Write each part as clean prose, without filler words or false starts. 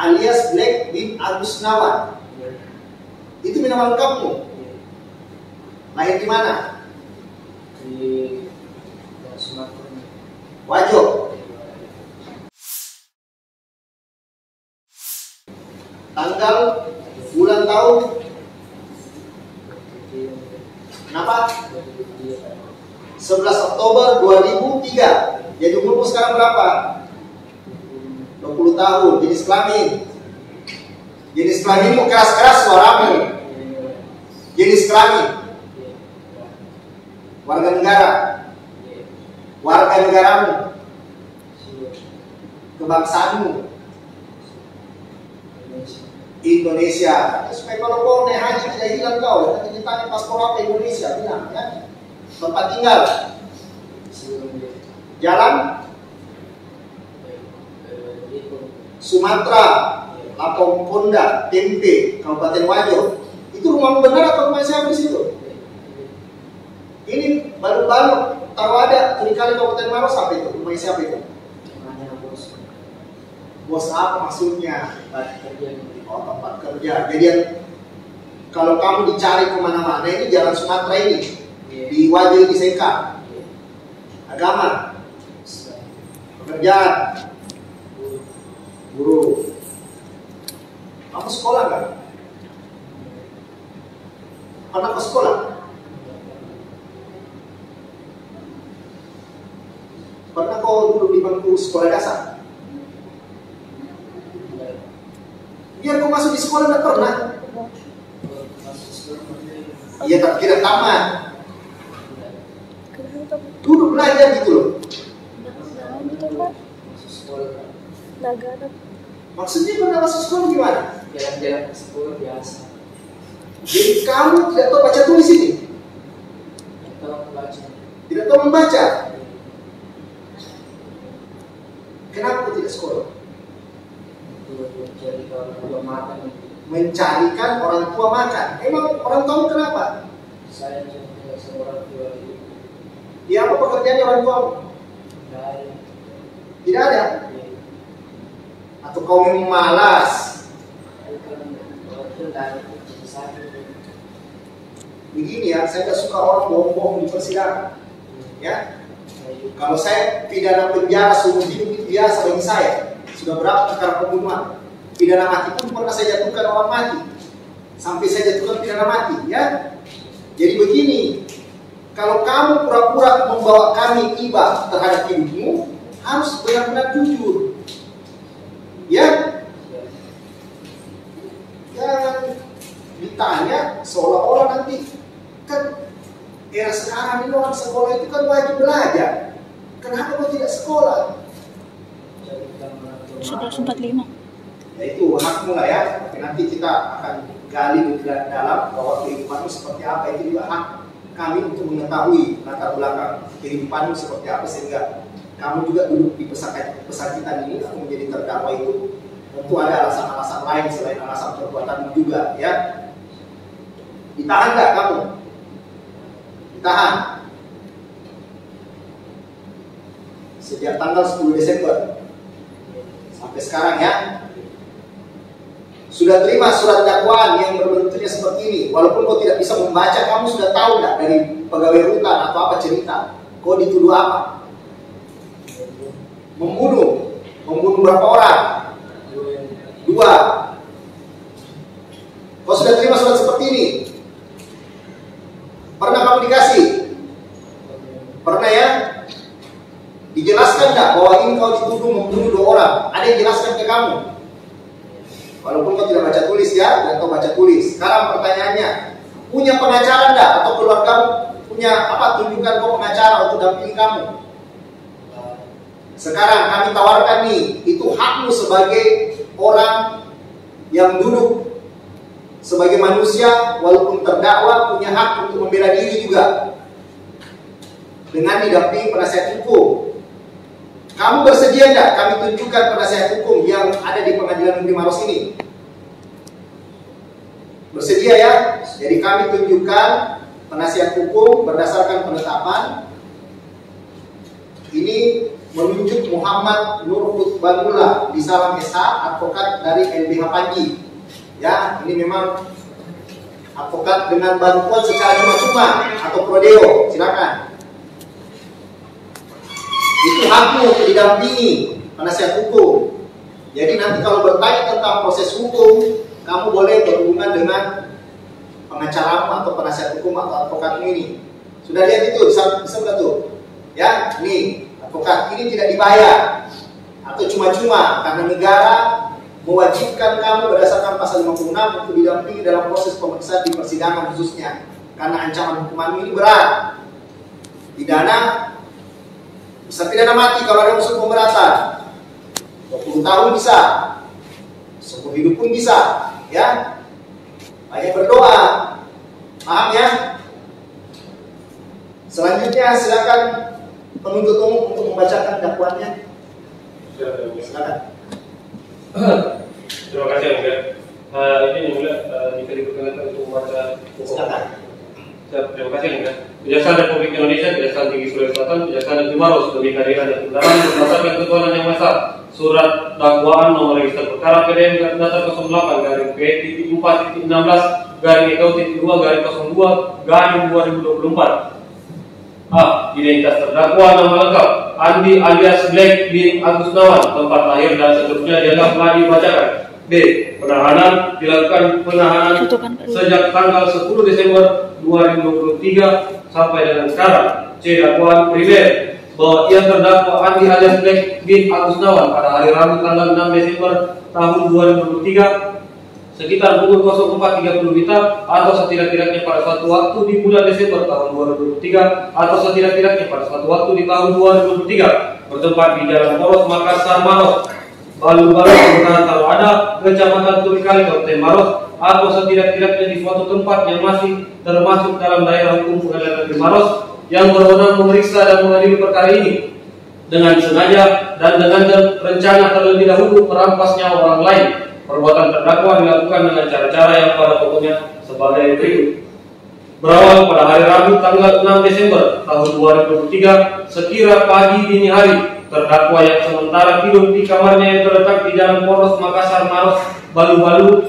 alias Black bin Agusnawan. Itu nama lengkapmu. Lahir di mana? Di Sumatera. Wajo. Tanggal, bulan, tahun. Kenapa? 11 Oktober 2003. Jadi umurmu sekarang berapa? 20 tahun. Jenis kelamin. Jenis kelaminmu keras-keras suaramu. Jenis kelamin. Warga negara. Warga negaramu. Kebangsaanmu. Indonesia. Supaya kalau kau naik haji tidak hilang kau. Nanti ditanya paspor apa Indonesia, bilang ya. Tempat tinggal. Jalan Sumatera, Lapong Ponda, Tempe, Kabupaten Wajo. Itu rumahmu benar atau rumah siapa di situ? Ini baru-baru taruh ada Kali Kabupaten Maros, apa itu? Rumah siapa itu? Bos apa maksudnya? Oh, tempat kerja. Jadi kalau kamu dicari kemana-mana, ini jalan Sumatera ini, di Wajo ini Seka. Agama, pekerjaan, guru. Kamu sekolah nggak? Pernah ke sekolah? Pernah kau duduk di bangku sekolah dasar? Biar kau masuk di sekolah nggak pernah? Iya, tak kira tamat. Duduk belajar gitu loh. Maksudnya pernah masuk sekolah gimana? Jalan-jalan ke sekolah biasa. Jadi kamu tidak tahu baca tulis ini? Tidak tahu membaca? Kenapa kau tidak sekolah? Mencarikan orang tua makan. Emang orang tua kenapa? Saya juga seorang tua. Ya, apa pekerjaannya orang tua? Tidak ada? Atau kau memang malas? Begini ya, saya tidak suka orang bohong-bohong di persidangan. Ya, kalau saya pidana penjara seumur hidup itu biasa bagi saya. Sudah berapa perkara pembunuhan? Pidana mati pun pernah saya jatuhkan orang mati. Sampai saya jatuhkan pidana mati. Ya, jadi begini. Kalau kamu pura-pura membawa kami iba terhadap hidupmu, harus benar-benar jujur. Ya? Jangan ditanya seolah-olah nanti. Kan era sekarang ini orang sekolah itu kan wajib belajar. Kenapa kau tidak sekolah? Sudah 45. Ya itu hakmu lah ya. Tapi nanti kita akan gali lebih dalam bahwa kehidupanmu seperti apa. Itu juga hak kami untuk mengetahui latar belakang kehidupanmu seperti apa, sehingga kamu juga duduk di pesakitan ini atau menjadi terdakwa itu tentu ada alasan-alasan lain selain alasan perbuatanmu juga ya. Ditahan nggak kamu? Ditahan sejak tanggal 10 Desember sampai sekarang ya. Sudah terima surat dakwaan yang berbentuknya seperti ini. Walaupun kau tidak bisa membaca, kamu sudah tahu nggak dari pegawai rutan atau apa cerita? Kau dituduh apa? Membunuh. Membunuh berapa orang? 2. Kau sudah terima surat seperti ini? Pernah kamu dikasih? Pernah ya? Dijelaskan nggak bahwa ini kau dituduh membunuh 2 orang? Ada yang jelaskan ke kamu? Walaupun kau tidak baca tulis ya, dan kau baca tulis. Sekarang pertanyaannya, punya pengacara enggak? Atau keluarga punya apa? Tunjukkan kau pengacara untuk dampingi kamu. Sekarang kami tawarkan nih, itu hakmu sebagai orang yang duduk sebagai manusia, walaupun terdakwa, punya hak untuk membela diri juga dengan didampingi penasihat hukum. Kamu bersedia enggak kami tunjukkan penasihat hukum yang ada di Pengadilan Negeri Maros ini? Bersedia ya? Jadi kami tunjukkan penasihat hukum berdasarkan penetapan. Ini menunjuk Muhammad Nur Qutbanullah di Salam SH, advokat dari LBH Panji. Ya, ini memang advokat dengan bantuan secara cuma-cuma atau prodeo, silakan. Itu hakmu didampingi penasihat hukum. Jadi nanti kalau bertanya tentang proses hukum, kamu boleh berhubungan dengan pengacaramu atau penasihat hukum atau advokatmu ini. Sudah lihat itu, bisa tuh. Ya, nih advokat ini tidak dibayar atau cuma-cuma karena negara mewajibkan kamu berdasarkan pasal 56 untuk didampingi dalam proses pemeriksaan di persidangan khususnya. Karena ancaman hukuman ini berat. Pidana bisa pidana mati kalau ada unsur pemberatan. 20 tahun bisa, seumur hidup pun bisa, ya. Banyak berdoa, paham ya? Selanjutnya silakan penuntut umum untuk membacakan dakwaannya. Silakan. Terima kasih Angga. Ini yang mulia jika diperkenankan untuk membaca pokok. Silakan. Terima kasih Angga. Kejaksaan Republik Indonesia, Kejaksaan Tinggi Sulawesi Selatan, Kejaksaan Negeri Maros demi kehadiran dan kebenaran berdasarkan ketuhanan yang maha esa. Surat dakwaan nomor register perkara PDN data 08 garing P.4.16 garing EKU.2 garing 02 garing 2024. A. Identitas terdakwa nama lengkap Andi alias Black bin Agus Nawan, tempat lahir dan seterusnya dianggap telah dibacakan. B. Penahanan dilakukan sejak tanggal 10 Desember 2023 sampai dengan sekarang. C. Dakwaan primer bahwa ia terdakwa Andi alias Black bin Agus Nawan pada hari Rabu tanggal 6 Desember tahun 2023 sekitar pukul 04.30 WITA atau setidak-tidaknya pada suatu waktu di bulan Desember tahun 2023 atau setidak-tidaknya pada suatu waktu di tahun 2023 bertempat di Jalan Poros Makassar Maros, Balu-Balu, Kelurahan Taruada, Kecamatan Turikali, Kabupaten Maros, atau setidak-tidaknya di suatu tempat yang masih termasuk dalam daerah hukum Pengadilan Negeri Maros yang berwenang memeriksa dan mengadili perkara ini dengan sengaja dan dengan rencana terlebih dahulu merampas nyawa orang lain. Perbuatan terdakwa dilakukan dengan cara-cara yang pada pokoknya sebagai berikut. Berawal pada hari Rabu tanggal 6 Desember tahun 2023 sekira pagi dini hari, terdakwa yang sementara tidur di kamarnya yang terletak di Jalan Poros Makassar Maros, Balu-Balu,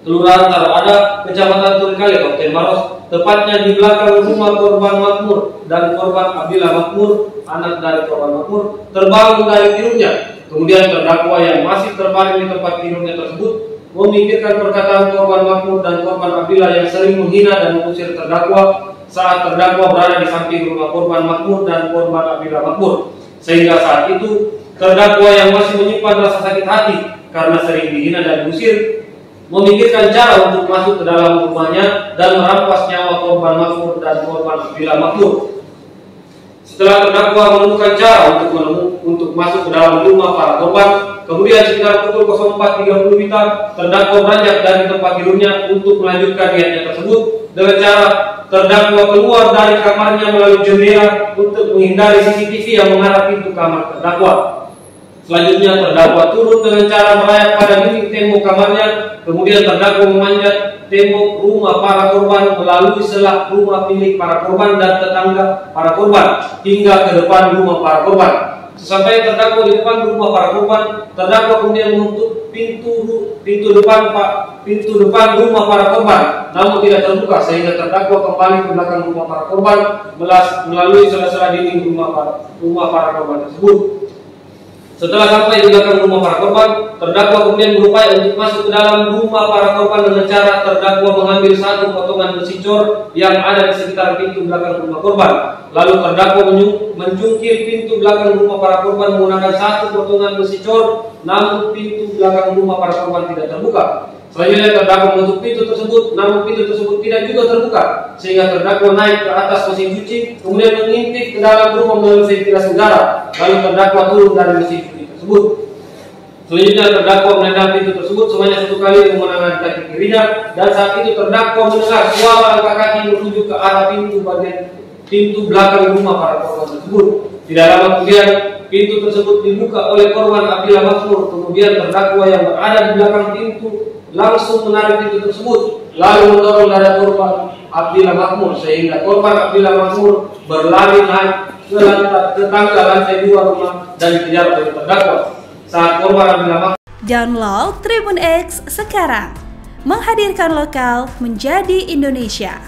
Kelurahan Taruada, Kecamatan Turikali, Kabupaten Maros, tepatnya di belakang rumah korban Makmur dan korban Abdillah Makmur, anak dari korban Makmur, terbangun dari tidurnya. Kemudian terdakwa yang masih terbaring di tempat tidurnya tersebut memikirkan perkataan korban Makmur dan korban Abdillah yang sering menghina dan mengusir terdakwa saat terdakwa berada di samping rumah korban Makmur dan korban Abdillah Makmur. Sehingga saat itu terdakwa yang masih menyimpan rasa sakit hati karena sering dihina dan diusir memikirkan cara untuk masuk ke dalam rumahnya dan merampas nyawa korban Makmur dan korban Abdillah Makmur. Setelah terdakwa menemukan cara untuk masuk ke dalam rumah para korban, kemudian sekitar pukul 04.30 WITA, terdakwa beranjak dari tempat tidurnya untuk melanjutkan niatnya tersebut dengan cara terdakwa keluar dari kamarnya melalui jendela untuk menghindari CCTV yang mengarah pintu kamar terdakwa. Selanjutnya terdakwa turun dengan cara merayap pada dinding tembok kamarnya, kemudian terdakwa memanjat tembok rumah para korban melalui selah rumah milik para korban dan tetangga para korban hingga ke depan rumah para korban. Sesampai terdakwa di depan rumah para korban, terdakwa kemudian menutup pintu depan rumah para korban, namun tidak terbuka sehingga terdakwa kembali ke belakang rumah para korban melalui sela-sela dinding rumah para korban tersebut. Setelah sampai di belakang rumah para korban, terdakwa kemudian berupaya untuk masuk ke dalam rumah para korban dengan cara terdakwa mengambil satu potongan besi cor yang ada di sekitar pintu belakang rumah korban. Lalu terdakwa mencungkil pintu belakang rumah para korban menggunakan satu potongan besi cor, namun pintu belakang rumah para korban tidak terbuka. Selanjutnya terdakwa menutup pintu tersebut, namun pintu tersebut tidak juga terbuka, sehingga terdakwa naik ke atas mesin cuci, kemudian mengintip ke dalam rumah melalui ventilasi udara. Lalu terdakwa turun dari mesin cuci tersebut. Selanjutnya terdakwa menendang pintu tersebut sebanyak 1 kali dengan menggunakan kaki kirinya, dan saat itu terdakwa mendengar suara langkah kaki menuju ke arah pintu belakang rumah para korban tersebut. Tidak lama kemudian pintu tersebut dibuka oleh korban Abdillah Makmur. Kemudian terdakwa yang berada di belakang pintu langsung menarik pintu tersebut, lalu mendorong dada korban Abdillah Makmur sehingga korban Abdillah Makmur berlari naik tetangga lantai 2 rumah dan dikejar oleh terdakwa saat korban menyelamatkan. Download Tribun X sekarang, menghadirkan lokal menjadi Indonesia.